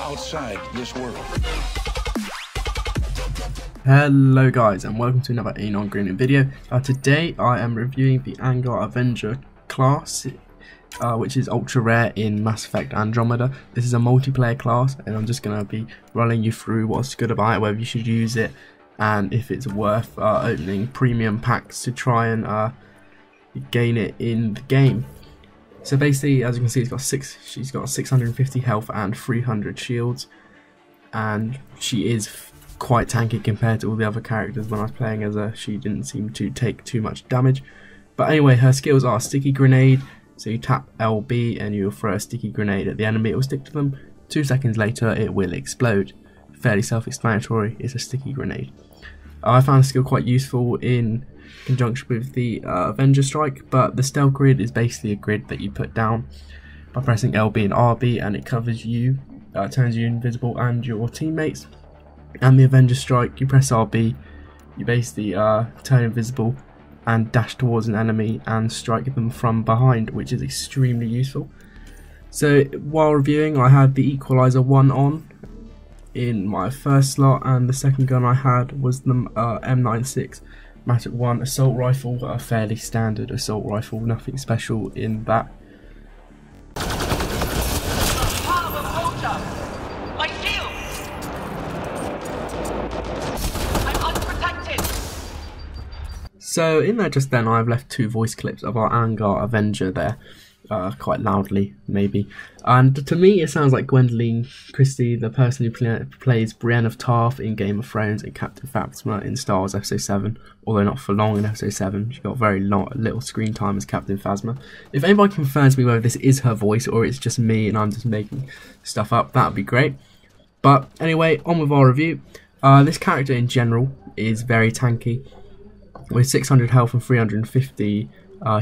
outside this world. Hello guys, and welcome to another Anon Greening video. Today I am reviewing the Angara Avenger class, which is ultra rare in Mass Effect Andromeda. This is a multiplayer class, and I'm just going to be running you through what's good about it, whether you should use it, and if it's worth opening premium packs to try and gain it in the game. So basically, as you can see, she's got 650 health and 300 shields, and she is quite tanky compared to all the other characters. When I was playing as her, she didn't seem to take too much damage. But anyway, her skills are sticky grenade, so you tap LB and you'll throw a sticky grenade at the enemy, it will stick to them. 2 seconds later it will explode. Fairly self-explanatory, it's a sticky grenade. I found the skill quite useful in conjunction with the Avenger Strike, but the stealth grid is basically a grid that you put down by pressing LB and RB, and it covers you, turns you invisible and your teammates. And the Avenger Strike, you press RB, you basically turn invisible and dash towards an enemy and strike them from behind, which is extremely useful. So while reviewing, I had the Equalizer 1 on in my first slot, and the second gun I had was the M96 Matic 1 assault rifle, a fairly standard assault rifle, nothing special in that. So in there just then, I've left 2 voice clips of our Angara Avenger there, quite loudly maybe, and to me it sounds like Gwendoline Christie, the person who plays Brienne of Tarth in Game of Thrones and Captain Phasma in Star Wars Episode 7, although not for long in Episode 7, she got very little screen time as Captain Phasma. If anybody confirms me whether this is her voice or it's just me and I'm just making stuff up, that would be great. But anyway, on with our review. This character in general is very tanky. With 600 health and 350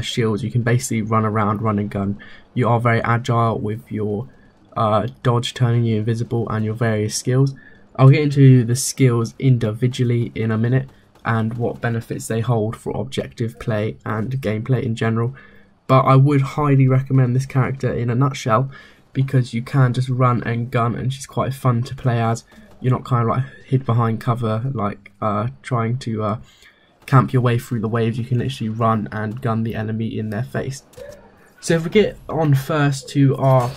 shields, you can basically run around, run and gun. You are very agile with your dodge turning you invisible and your various skills. I'll get into the skills individually in a minute and what benefits they hold for objective play and gameplay in general. But I would highly recommend this character in a nutshell, because you can just run and gun and she's quite fun to play as. You're not kind of like hid behind cover, like trying to camp your way through the waves. You can literally run and gun the enemy in their face. So if we get on first to our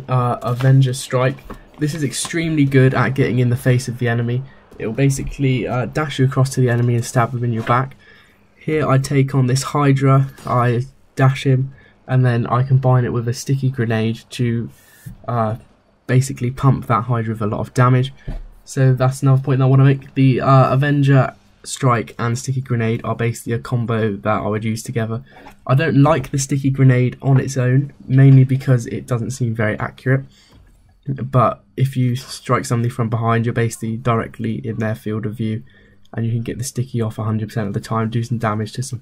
Avenger Strike, this is extremely good at getting in the face of the enemy. It will basically dash you across to the enemy and stab them in your back. Here I take on this Hydra, I dash him, and then I combine it with a sticky grenade to basically pump that Hydra with a lot of damage. So that's another point I want to make. The Avenger Strike and sticky grenade are basically a combo that I would use together. I don't like the sticky grenade on its own, mainly because it doesn't seem very accurate, but if you strike somebody from behind, you're basically directly in their field of view and you can get the sticky off 100% of the time, do some damage to some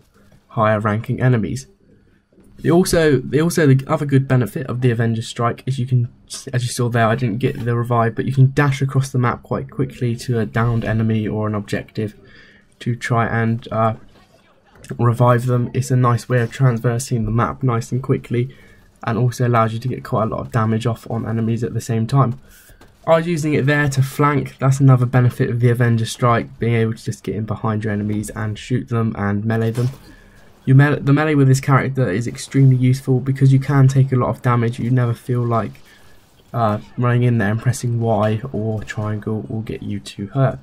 higher ranking enemies. The other good benefit of the Avenger Strike is you can, as you saw there, I didn't get the revive, but you can dash across the map quite quickly to a downed enemy or an objective to try and revive them. It's a nice way of traversing the map nice and quickly, and also allows you to get quite a lot of damage off on enemies at the same time. I was using it there to flank. That's another benefit of the Avenger Strike, being able to just get in behind your enemies and shoot them and melee them. The melee with this character is extremely useful because you can take a lot of damage. You never feel like running in there and pressing Y or triangle will get you too hurt.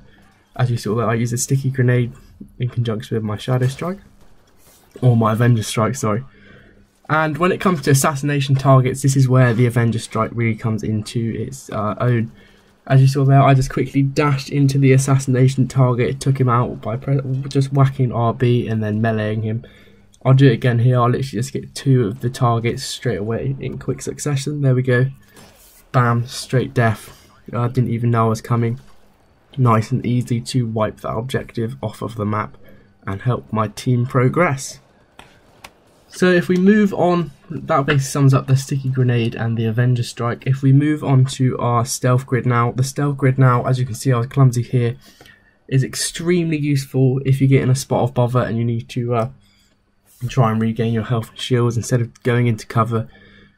As you saw there, I use a sticky grenade in conjunction with my Shadow Strike, or my Avenger Strike, sorry. And when it comes to assassination targets, this is where the Avenger Strike really comes into its own. As you saw there, I just quickly dashed into the assassination target, took him out by just whacking RB and then meleeing him. I'll do it again here. I'll literally just get 2 of the targets straight away in quick succession. There we go. Bam, straight death. I didn't even know I was coming. Nice and easy to wipe that objective off of the map and help my team progress. So if we move on, that basically sums up the sticky grenade and the Avenger Strike. If we move on to our stealth grid now, the stealth grid now, as you can see I was clumsy here, is extremely useful if you get in a spot of bother and you need to try and regain your health and shields instead of going into cover.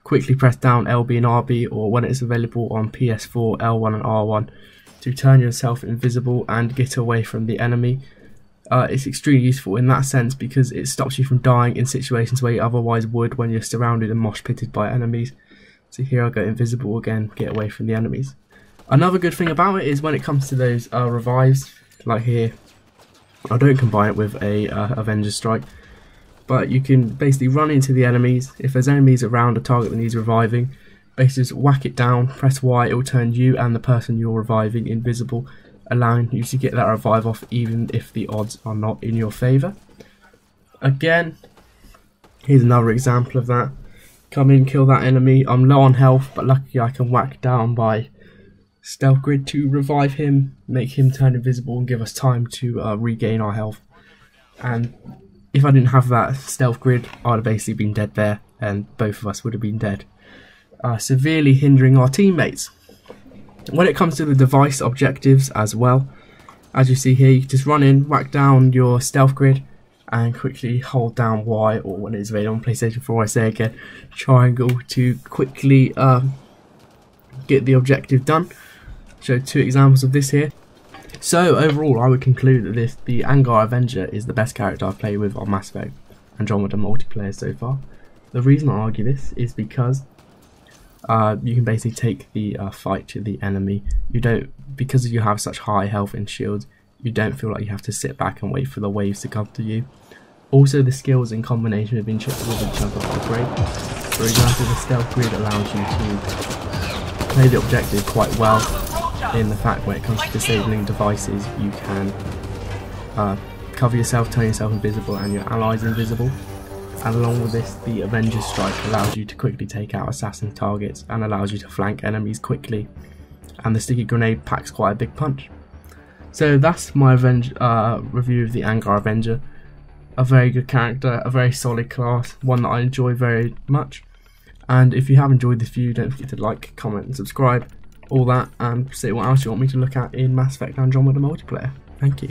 quickly press down LB and RB, or when it's available on PS4, L1 and R1, to turn yourself invisible and get away from the enemy. It's extremely useful in that sense because it stops you from dying in situations where you otherwise would when you're surrounded and mosh pitted by enemies. So here I go invisible again, get away from the enemies. Another good thing about it is when it comes to those revives, like here, I don't combine it with a Avenger Strike, but you can basically run into the enemies. If there's enemies around a target that needs reviving, basically just whack it down, press Y, it will turn you and the person you're reviving invisible, allowing you to get that revive off even if the odds are not in your favour. Again, here's another example of that. Come in, kill that enemy. I'm low on health, but luckily I can whack down by Stealth Grid to revive him, make him turn invisible and give us time to regain our health. And if I didn't have that Stealth Grid, I'd have basically been dead there, and both of us would have been dead, severely hindering our teammates. When it comes to the device objectives as well, as you see here, you can just run in, whack down your Stealth Grid, and quickly hold down Y, or when it's available on PlayStation 4, I say again, triangle, to quickly get the objective done. Show two examples of this here. So overall, I would conclude that the Angara Avenger is the best character I've played with on Mass Effect Andromeda multiplayer so far. The reason I argue this is because you can basically take the fight to the enemy. Because you have such high health and shields, you don't feel like you have to sit back and wait for the waves to come to you. Also, the skills in combination with each other are great. For example, the Stealth Grid allows you to play the objective quite well, in the fact when it comes to disabling devices, you can cover yourself, turn yourself invisible and your allies invisible. And along with this, the Avenger Strike allows you to quickly take out assassin targets and allows you to flank enemies quickly. And the sticky grenade packs quite a big punch. So that's my review of the Angara Avenger. A very good character, a very solid class, one that I enjoy very much. And if you have enjoyed this video, don't forget to like, comment and subscribe, all that, and say what else you want me to look at in Mass Effect Andromeda multiplayer. Thank you.